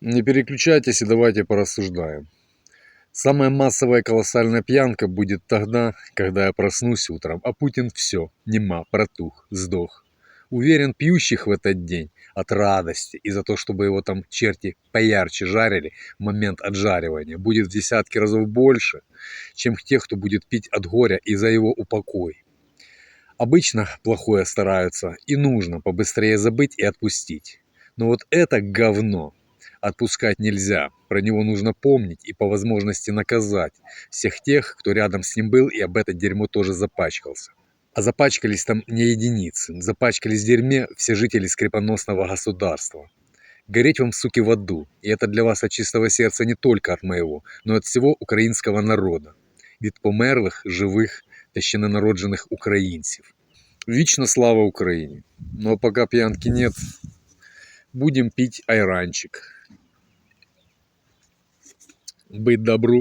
Не переключайтесь и давайте порассуждаем. Самая массовая колоссальная пьянка будет тогда, когда я проснусь утром, а Путин все, нема, протух, сдох. Уверен, пьющих в этот день от радости и за то, чтобы его там черти поярче жарили в момент отжаривания, будет в десятки разов больше, чем тех, кто будет пить от горя и за его упокой. Обычно плохое стараются и нужно побыстрее забыть и отпустить. Но вот это говно отпускать нельзя. Про него нужно помнить и по возможности наказать всех тех, кто рядом с ним был и об это дерьмо тоже запачкался. А запачкались там не единицы. Запачкались в дерьме все жители скрепоносного государства. Гореть вам, суки, в аду. И это для вас от чистого сердца не только от моего, но и от всего українського народа. Від померлих, живих та ще ненароджених українців. Вічна слава Україні. Ну а пока пьянки нет, будем пить айранчик. Быть добру.